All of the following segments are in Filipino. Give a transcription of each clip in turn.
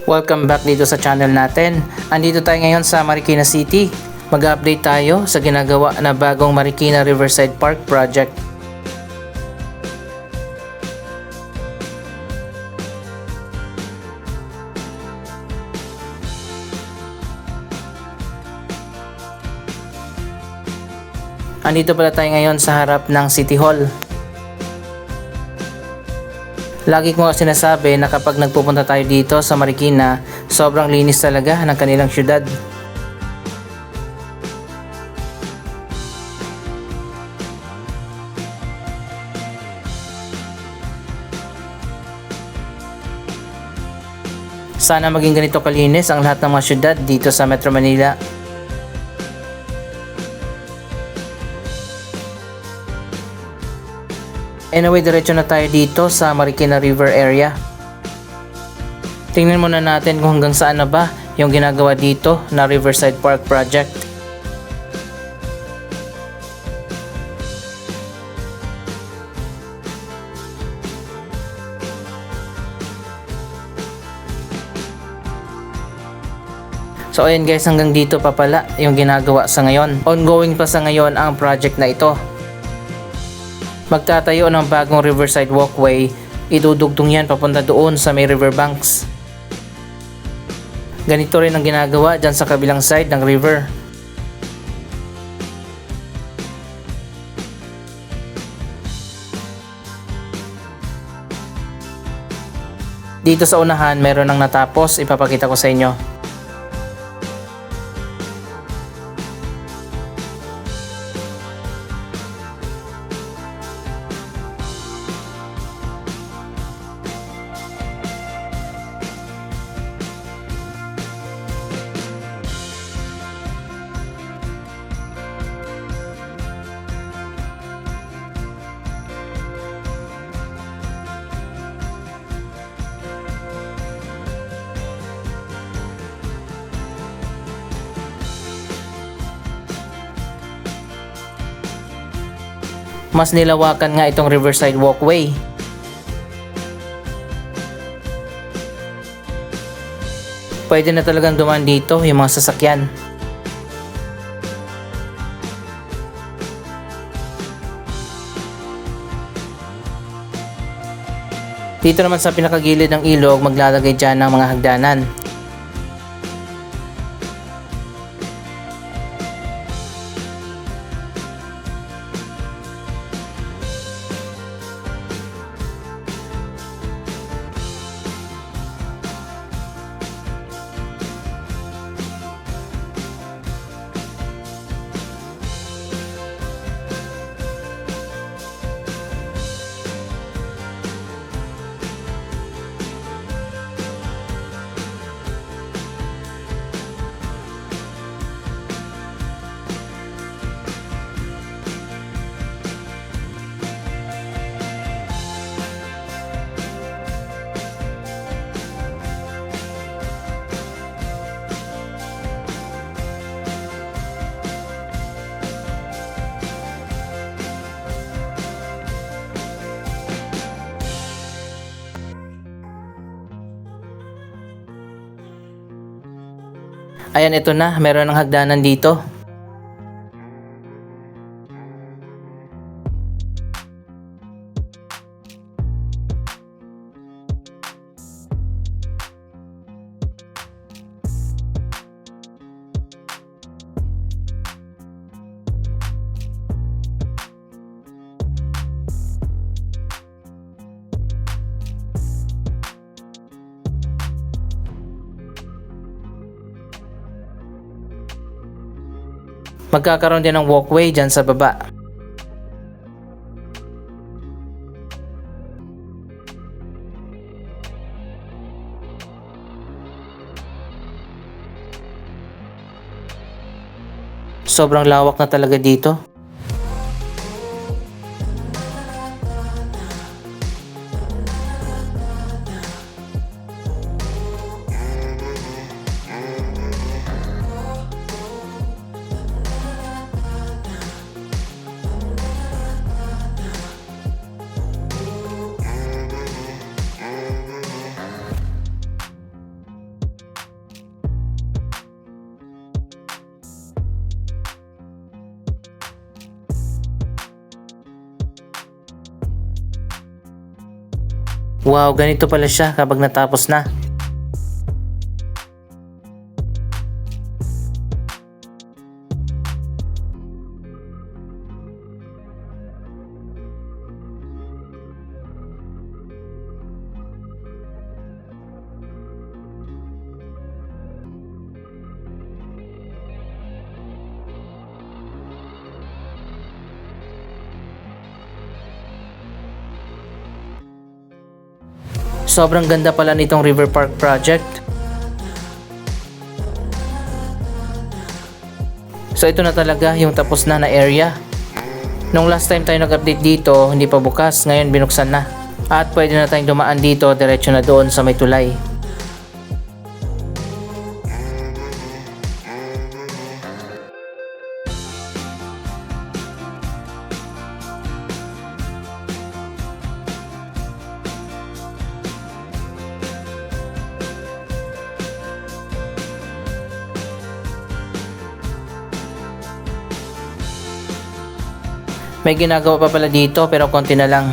Welcome back dito sa channel natin. Andito tayo ngayon sa Marikina City. Mag-update tayo sa ginagawa na bagong Marikina Riverside Park project. Andito pala tayo ngayon sa harap ng City Hall. Lagi ko nga sinasabi na kapag nagpupunta tayo dito sa Marikina, sobrang linis talaga ng kanilang syudad. Sana maging ganito kalinis ang lahat ng mga syudad dito sa Metro Manila. Anyway, diretso na tayo dito sa Marikina River area. Tingnan muna natin kung hanggang saan na ba yung ginagawa dito na Riverside Park project. So ayun guys, hanggang dito pa pala yung ginagawa sa ngayon. Ongoing pa sa ngayon ang project na ito. Magtatayo ng bagong riverside walkway, idudugtong yan papunta doon sa may riverbanks. Ganito rin ang ginagawa dyan sa kabilang side ng river. Dito sa unahan meron nang natapos, ipapakita ko sa inyo. Mas nilawakan nga itong riverside walkway. Pwede na talagang dumaan dito yung mga sasakyan. Dito naman sa pinakagilid ng ilog, maglalagay dyan ng mga hagdanan. Ayan, ito na, meron ng hagdanan dito. Magkakaroon din ng walkway dyan sa baba. Sobrang lawak na talaga dito. Wow, ganito pala siya kapag natapos na. Sobrang ganda pala nitong River Park project. So ito na talaga yung tapos na area. Nung last time tayo nag-update dito, hindi pa bukas, ngayon binuksan na. At pwede na tayong dumaan dito, diretso na doon sa may tulay. May ginagawa pa pala dito pero konti na lang.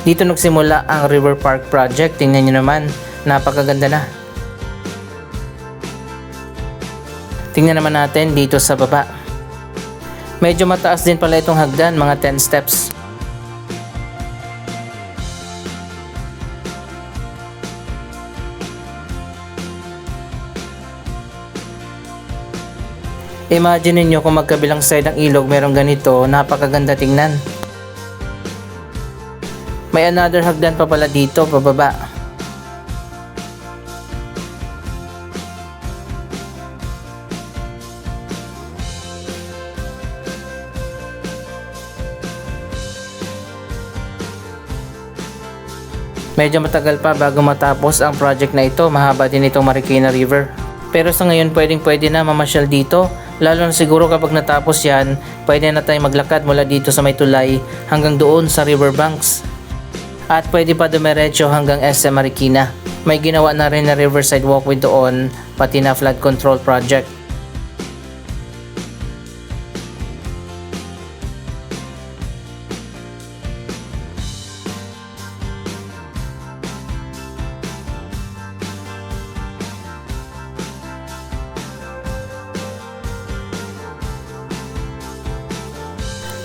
Dito nagsimula ang River Park project. Tingnan nyo naman, napakaganda na. Tingnan naman natin dito sa baba. Medyo mataas din pala itong hagdan, mga 10 steps. Imagine niyo kung magkabilang side ng ilog merong ganito, napakaganda tingnan. May another hagdan pa pala dito, pababa. Medyo matagal pa bago matapos ang project na ito, mahaba din itong Marikina River. Pero sa ngayon pwede na mamasyal dito. Lalo na siguro kapag natapos yan, pwede na tayong maglakad mula dito sa may tulay hanggang doon sa riverbanks. At pwede pa dumiretso hanggang SM Marikina. May ginawa na rin na riverside walkway doon, pati na flood control project.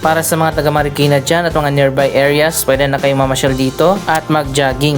Para sa mga taga Marikina dyan at mga nearby areas, pwede na kayong mamasyal dito at mag-jogging.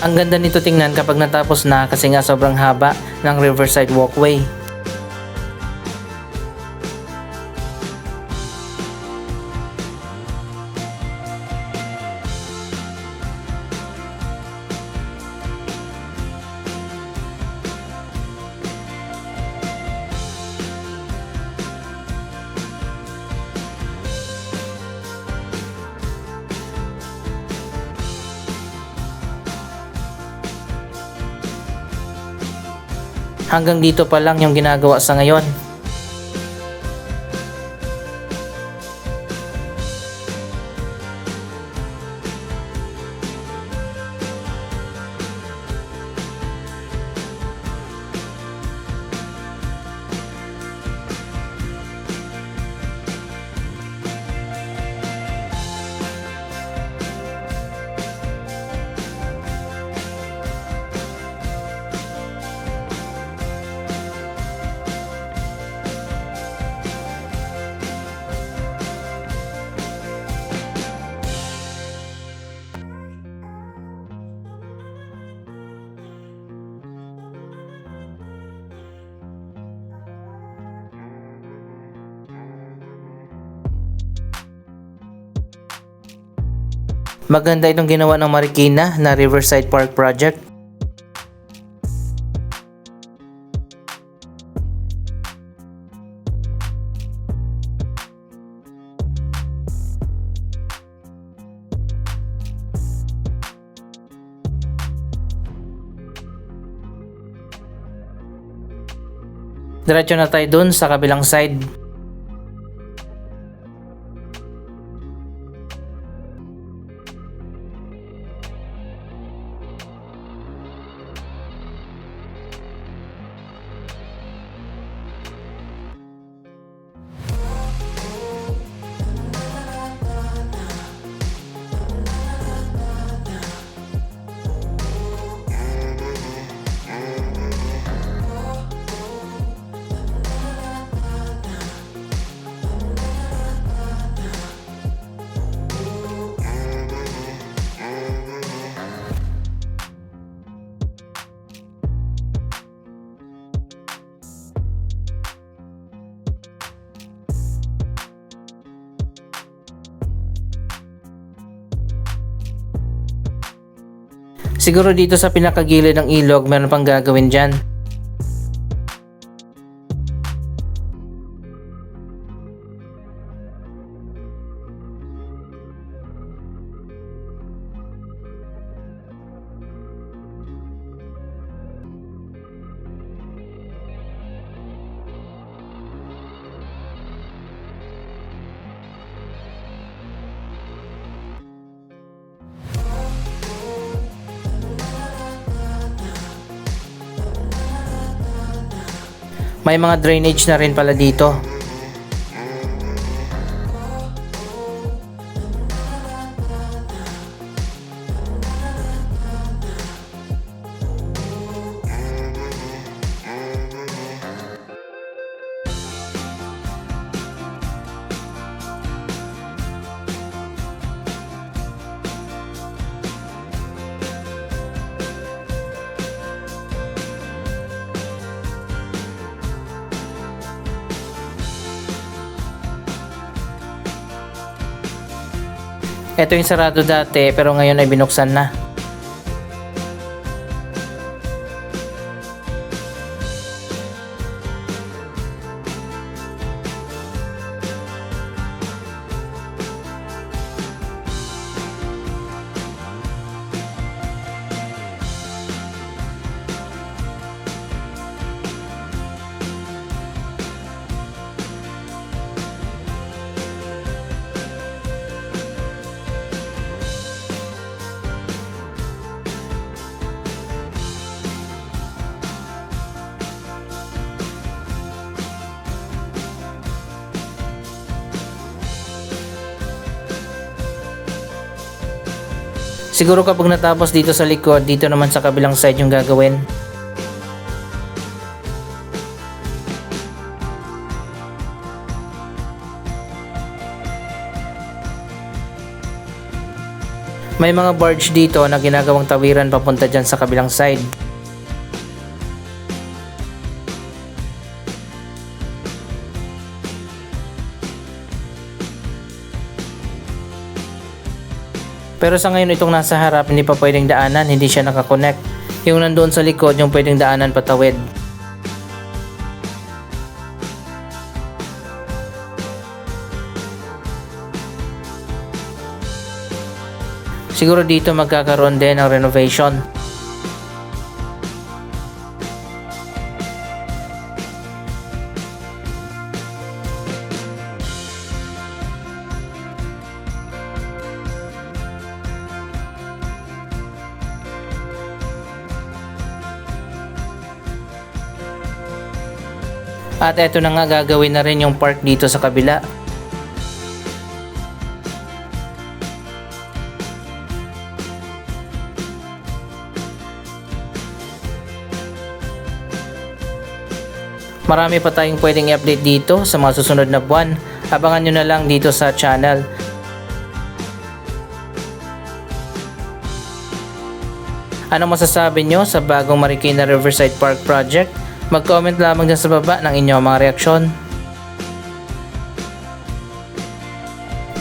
Ang ganda nito tingnan kapag natapos na kasi nga sobrang haba ng riverside walkway. Hanggang dito pa lang yung ginagawa sa ngayon. Maganda itong ginawa ng Marikina na Riverside Park Project. Diretso na tayo dun sa kabilang side. Siguro dito sa pinakagilid ng ilog meron pang gagawin dyan. May mga drainage na rin pala dito. Ito yung sarado dati pero ngayon ay binuksan na. Siguro kapag natapos dito sa likod, dito naman sa kabilang side yung gagawin. May mga barge dito na ginagawang tawiran papunta dyan sa kabilang side. Pero sa ngayon itong nasa harap hindi pa pwedeng daanan, hindi siya nakakonect. Yung nandoon sa likod yung pwedeng daanan patawid. Siguro dito magkakaroon din ng renovation. At eto na nga, gagawin na rin yung park dito sa kabila. Marami pa tayong pwedeng i-update dito sa mga susunod na buwan. Abangan nyo na lang dito sa channel. Ano masasabi nyo sa bagong Marikina Riverside Park Project? Mag-comment lamang dyan sa baba ng inyong mga reaksyon.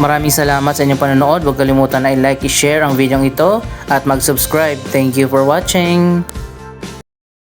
Maraming salamat sa inyong panonood. Huwag kalimutan na i-like, i-share ang video ito at mag-subscribe. Thank you for watching!